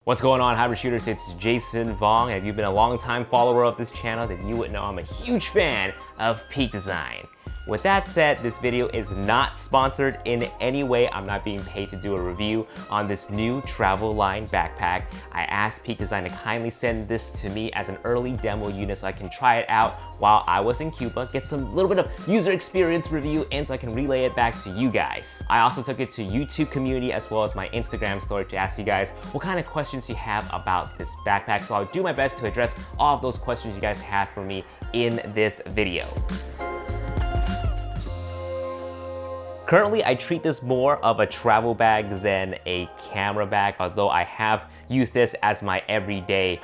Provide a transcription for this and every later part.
What's going on, hybrid shooters? It's Jason Vong, and if you've been a long-time follower of this channel, then you would know I'm a huge fan of Peak Design. With that said, this video is not sponsored in any way. I'm not being paid to do a review on this new travel line backpack. I asked Peak Design to kindly send this to me as an early demo unit so I can try it out while I was in Cuba, get some little bit of user experience review, and so I can relay it back to you guys. I also took it to YouTube community as well as my Instagram story to ask you guys what kind of questions you have about this backpack. So I'll do my best to address all of those questions you guys have for me in this video. Currently, I treat this more of a travel bag than a camera bag, although I have used this as my everyday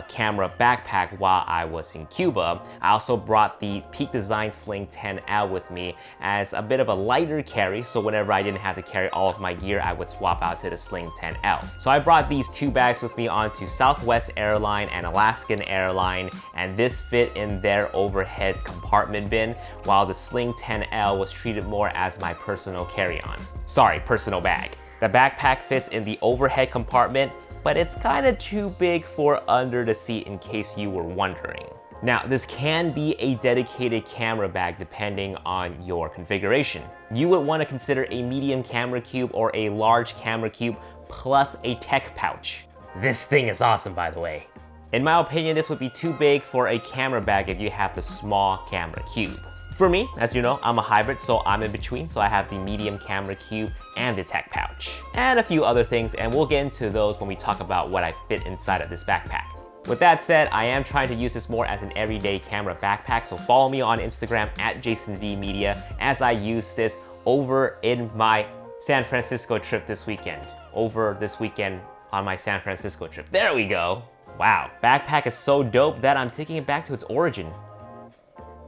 camera backpack while I was in Cuba. I also brought the Peak Design Sling 10L with me as a bit of a lighter carry, so whenever I didn't have to carry all of my gear, I would swap out to the Sling 10L. So I brought these two bags with me onto Southwest Airline and Alaskan Airline, and this fit in their overhead compartment bin, while the Sling 10L was treated more as my personal carry-on. Sorry, personal bag. The backpack fits in the overhead compartment, but it's kind of too big for under the seat in case you were wondering. Now, this can be a dedicated camera bag depending on your configuration. You would want to consider a medium camera cube or a large camera cube plus a tech pouch. This thing is awesome, by the way. In my opinion, this would be too big for a camera bag if you have the small camera cube. For me, as you know, I'm a hybrid, so I'm in between, so I have the medium camera cube and the tech pouch, and a few other things, and we'll get into those when we talk about what I fit inside of this backpack. With that said, I am trying to use this more as an everyday camera backpack, so follow me on Instagram at JasonVMedia as I use this over in my San Francisco trip this weekend. Over this weekend on my San Francisco trip. There we go. Wow, backpack is so dope that I'm taking it back to its origin.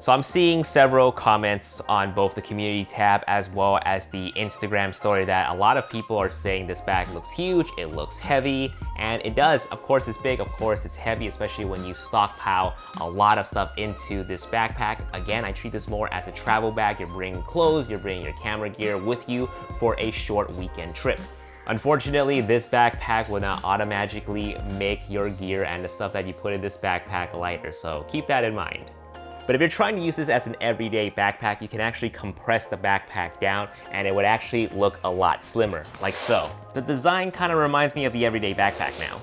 So I'm seeing several comments on both the community tab as well as the Instagram story that a lot of people are saying this bag looks huge, it looks heavy, and it does. Of course it's big, of course it's heavy, especially when you stockpile a lot of stuff into this backpack. Again, I treat this more as a travel bag. You're bringing clothes, you're bringing your camera gear with you for a short weekend trip. Unfortunately, this backpack will not automatically make your gear and the stuff that you put in this backpack lighter, so keep that in mind. But if you're trying to use this as an everyday backpack, you can actually compress the backpack down and it would actually look a lot slimmer, like so. The design kind of reminds me of the everyday backpack now.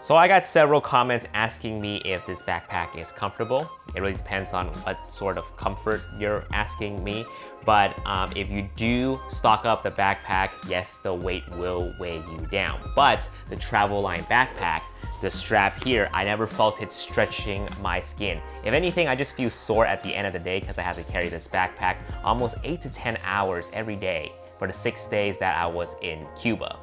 So I got several comments asking me if this backpack is comfortable. It really depends on what sort of comfort you're asking me. But if you do stock up the backpack, yes, the weight will weigh you down. But the travel line backpack, the strap here, I never felt it stretching my skin. If anything, I just feel sore at the end of the day because I have to carry this backpack almost 8 to 10 hours every day for the 6 days that I was in Cuba.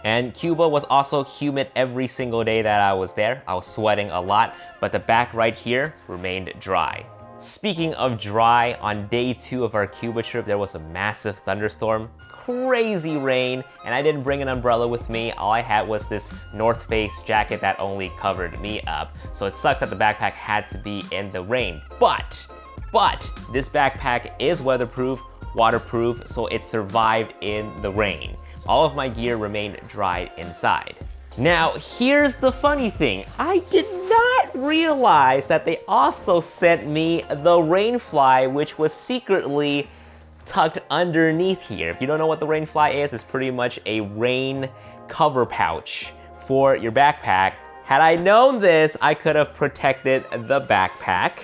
And Cuba was also humid every single day that I was there. I was sweating a lot, but the back right here remained dry. Speaking of dry, on day 2 of our Cuba trip, there was a massive thunderstorm, crazy rain, and I didn't bring an umbrella with me. All I had was this North Face jacket that only covered me up. So it sucks that the backpack had to be in the rain. But this backpack is weatherproof, waterproof, so it survived in the rain. All of my gear remained dry inside. Now, here's the funny thing. I did not realize that they also sent me the rainfly, which was secretly tucked underneath here. If you don't know what the rainfly is, it's pretty much a rain cover pouch for your backpack. Had I known this, I could have protected the backpack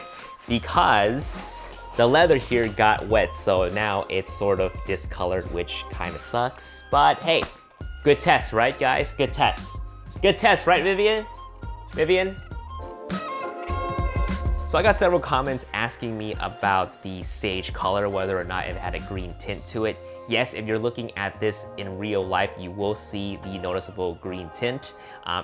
because the leather here got wet, so now it's sort of discolored, which kind of sucks. But hey, good test, right guys? Good test. Good test, right Vivian? Vivian? So I got several comments asking me about the sage color, whether or not it had a green tint to it. Yes, if you're looking at this in real life, you will see the noticeable green tint.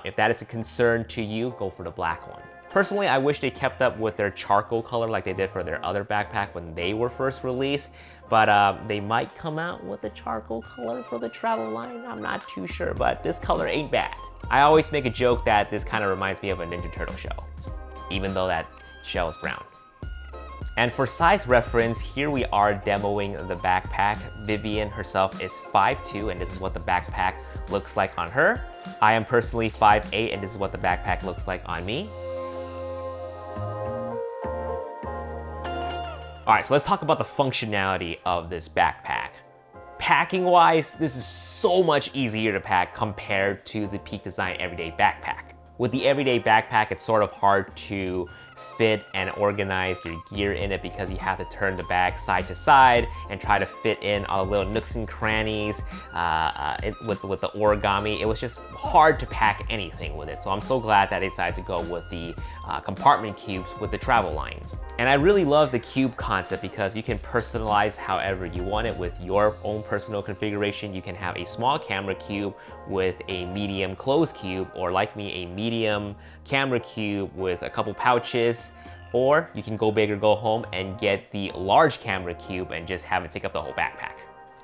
If that is a concern to you, go for the black one. Personally, I wish they kept up with their charcoal color like they did for their other backpack when they were first released, but they might come out with a charcoal color for the travel line. I'm not too sure, but this color ain't bad. I always make a joke that this kind of reminds me of a Ninja Turtle shell, even though that shell is brown. And for size reference, here we are demoing the backpack. Vivian herself is 5'2", and this is what the backpack looks like on her. I am personally 5'8", and this is what the backpack looks like on me. All right, so let's talk about the functionality of this backpack. Packing wise, this is so much easier to pack compared to the Peak Design Everyday Backpack. With the Everyday Backpack, it's sort of hard to fit and organize your gear in it because you have to turn the bag side to side and try to fit in all the little nooks and crannies with the origami. It was just hard to pack anything with it. So I'm so glad that they decided to go with the compartment cubes with the travel lines. And I really love the cube concept because you can personalize however you want it with your own personal configuration. You can have a small camera cube with a medium closed cube, or like me, a medium camera cube with a couple pouches, or you can go big or go home and get the large camera cube and just have it take up the whole backpack.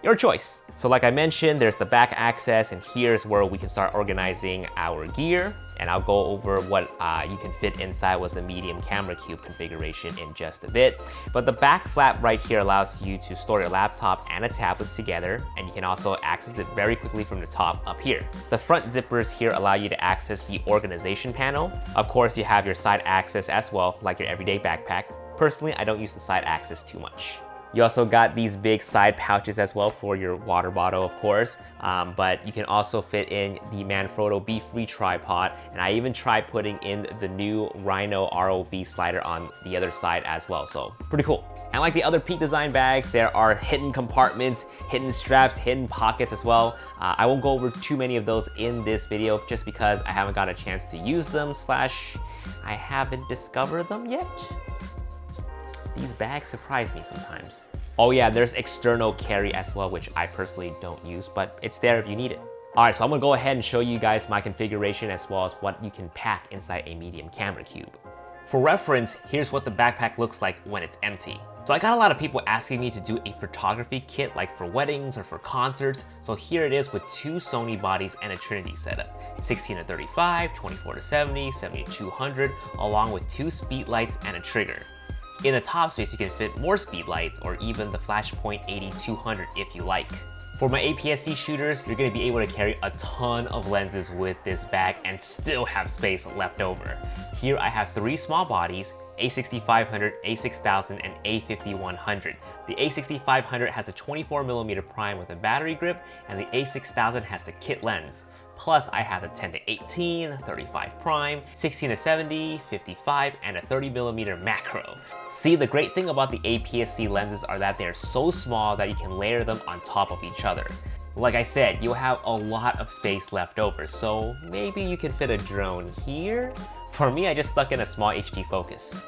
Your choice. So like I mentioned, there's the back access, and here's where we can start organizing our gear. And I'll go over what you can fit inside with the medium camera cube configuration in just a bit. But the back flap right here allows you to store your laptop and a tablet together, and you can also access it very quickly from the top up here. The front zippers here allow you to access the organization panel. Of course, you have your side access as well, like your everyday backpack. Personally, I don't use the side access too much. You also got these big side pouches as well for your water bottle, of course, but you can also fit in the Manfrotto Be Free tripod, and I even tried putting in the new Rhino ROV slider on the other side as well, so pretty cool. And like the other Peak Design bags, there are hidden compartments, hidden straps, hidden pockets as well. I won't go over too many of those in this video just because I haven't got a chance to use them / I haven't discovered them yet. These bags surprise me sometimes. Oh yeah, there's external carry as well, which I personally don't use, but it's there if you need it. All right, so I'm gonna go ahead and show you guys my configuration as well as what you can pack inside a medium camera cube. For reference, here's what the backpack looks like when it's empty. So I got a lot of people asking me to do a photography kit like for weddings or for concerts. So here it is with 2 Sony bodies and a Trinity setup. 16-35, 24-70, 70-200, along with 2 speed lights and a trigger. In the top space, you can fit more speed lights or even the Flashpoint 80-200 if you like. For my APS-C shooters, you're going to be able to carry a ton of lenses with this bag and still have space left over. Here I have 3 small bodies, A6500, A6000, and A5100. The A6500 has a 24mm prime with a battery grip, and the A6000 has the kit lens. Plus, I have the 10-18, 35 prime, 16-70, 55, and a 30mm macro. See, the great thing about the APS-C lenses are that they're so small that you can layer them on top of each other. Like I said, you'll have a lot of space left over, so maybe you can fit a drone here. For me, I just stuck in a small HD focus.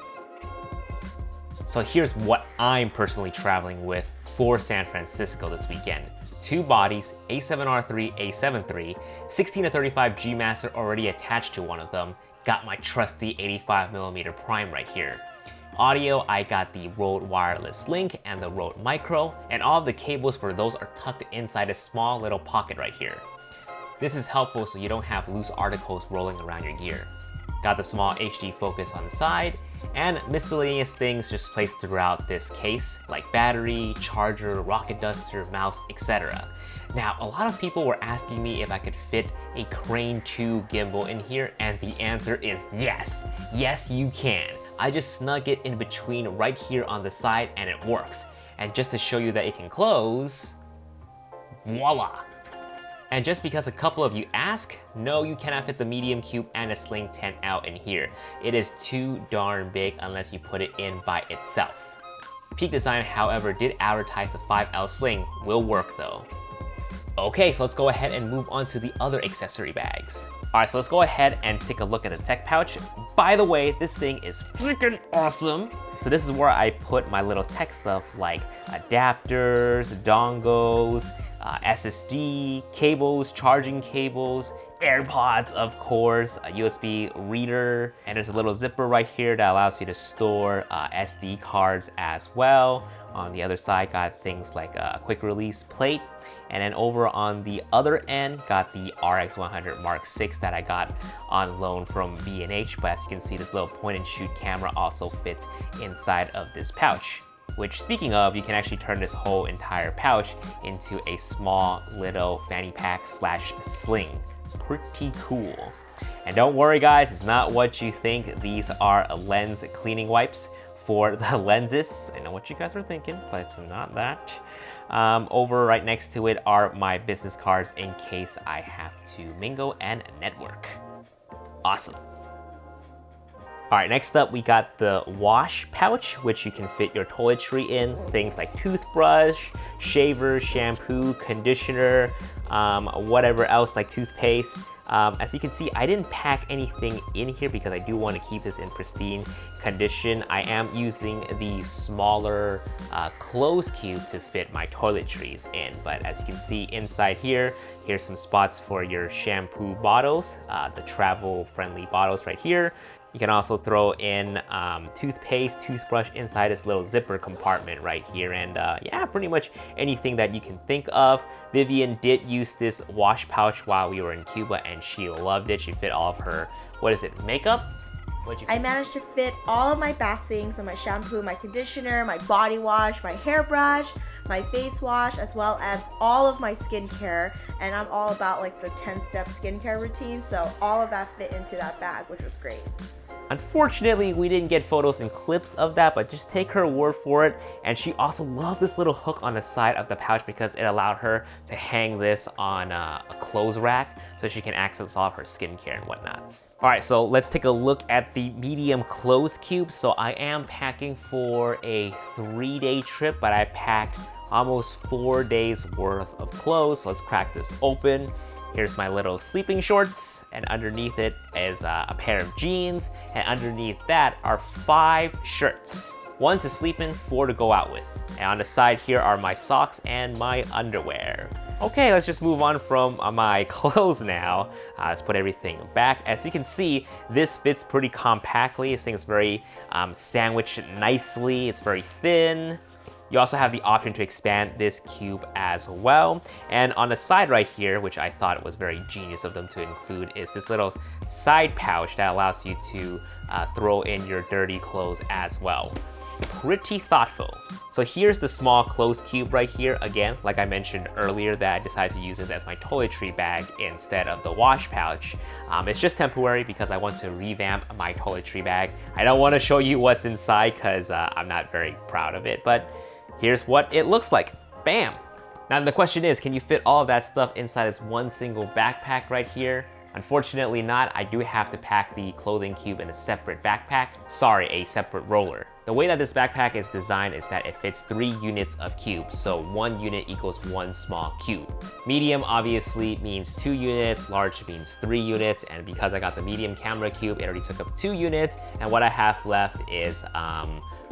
So here's what I'm personally traveling with for San Francisco this weekend. 2 bodies, A7R3, A7 III, 16-35 G Master already attached to one of them. Got my trusty 85mm prime right here. Audio, I got the Rode Wireless Link and the Rode Micro, and all of the cables for those are tucked inside a small little pocket right here. This is helpful so you don't have loose articles rolling around your gear. Got the small HD focus on the side, and miscellaneous things just placed throughout this case, like battery, charger, rocket duster, mouse, etc. Now, a lot of people were asking me if I could fit a Crane 2 gimbal in here, and the answer is yes. Yes, you can. I just snug it in between right here on the side, and it works. And just to show you that it can close, voila! And just because a couple of you ask, no, you cannot fit the medium cube and a Sling 10 out in here. It is too darn big unless you put it in by itself. Peak Design, however, did advertise the 5L Sling will work though. Okay, so let's go ahead and move on to the other accessory bags. All right, so let's go ahead and take a look at the tech pouch. By the way, this thing is freaking awesome. So this is where I put my little tech stuff like adapters, dongles, SSD, cables, charging cables, AirPods, of course, a USB reader, and there's a little zipper right here that allows you to store SD cards as well, On the other side, got things like a quick release plate. And then over on the other end, got the RX100 Mark VI that I got on loan from B&H. But as you can see, this little point and shoot camera also fits inside of this pouch. Which, speaking of, you can actually turn this whole entire pouch into a small little fanny pack slash sling. Pretty cool. And don't worry guys, it's not what you think. These are lens cleaning wipes for the lenses. I know what you guys are thinking, but it's not that. Over right next to it are my business cards in case I have to mingle and network. Awesome. All right, next up we got the wash pouch, which you can fit your toiletry in. Things like toothbrush, shaver, shampoo, conditioner, whatever else like toothpaste. As you can see, I didn't pack anything in here because I do want to keep this in pristine condition. I am using the smaller closed cube to fit my toiletries in. But as you can see inside here, here's some spots for your shampoo bottles, the travel-friendly bottles right here. You can also throw in toothpaste, toothbrush inside this little zipper compartment right here. And yeah, pretty much anything that you can think of. Vivian did use this wash pouch while we were in Cuba and she loved it. She fit all of her, what is it, makeup? I managed to fit all of my bath things, so my shampoo, my conditioner, my body wash, my hairbrush, my face wash, as well as all of my skincare. And I'm all about like the 10-step skincare routine, so all of that fit into that bag, which was great. Unfortunately, we didn't get photos and clips of that, but just take her word for it. And she also loved this little hook on the side of the pouch because it allowed her to hang this on a clothes rack so she can access all of her skincare and whatnots. All right, so let's take a look at the medium clothes cube. So I am packing for a 3-day trip, but I packed almost 4 days worth of clothes. So let's crack this open. Here's my little sleeping shorts, and underneath it is a pair of jeans, and underneath that are 5 shirts. 1 to sleep in, 4 to go out with. And on the side here are my socks and my underwear. Okay, let's just move on from my clothes now. Let's put everything back. As you can see, this fits pretty compactly. This thing is very sandwiched nicely. It's very thin. You also have the option to expand this cube as well. And on the side right here, which I thought was very genius of them to include, is this little side pouch that allows you to throw in your dirty clothes as well. Pretty thoughtful. So here's the small clothes cube right here. Again, like I mentioned earlier, that I decided to use this as my toiletry bag instead of the wash pouch. It's just temporary because I want to revamp my toiletry bag. I don't want to show you what's inside because I'm not very proud of it, but here's what it looks like. Bam! Now the question is, can you fit all of that stuff inside this one single backpack right here? Unfortunately not. I do have to pack the clothing cube in a separate backpack. Sorry, a separate roller. The way that this backpack is designed is that it fits 3 units of cubes, so 1 unit equals 1 small cube. Medium obviously means 2 units, large means 3 units, and because I got the medium camera cube, it already took up 2 units, and what I have left is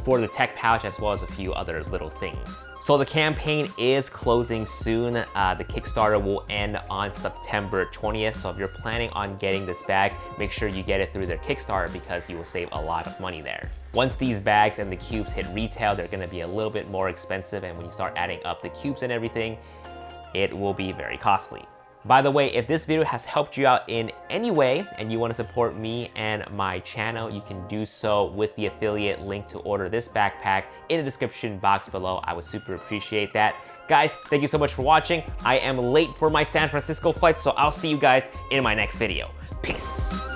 for the tech pouch as well as a few other little things. So the campaign is closing soon. The Kickstarter will end on September 20th. So if you're planning on getting this bag, make sure you get it through their Kickstarter because you will save a lot of money there. Once these bags and the cubes hit retail, they're gonna be a little bit more expensive. And when you start adding up the cubes and everything, it will be very costly. By the way, if this video has helped you out in any way and you want to support me and my channel, you can do so with the affiliate link to order this backpack in the description box below. I would super appreciate that. Guys, thank you so much for watching. I am late for my San Francisco flight, so I'll see you guys in my next video. Peace.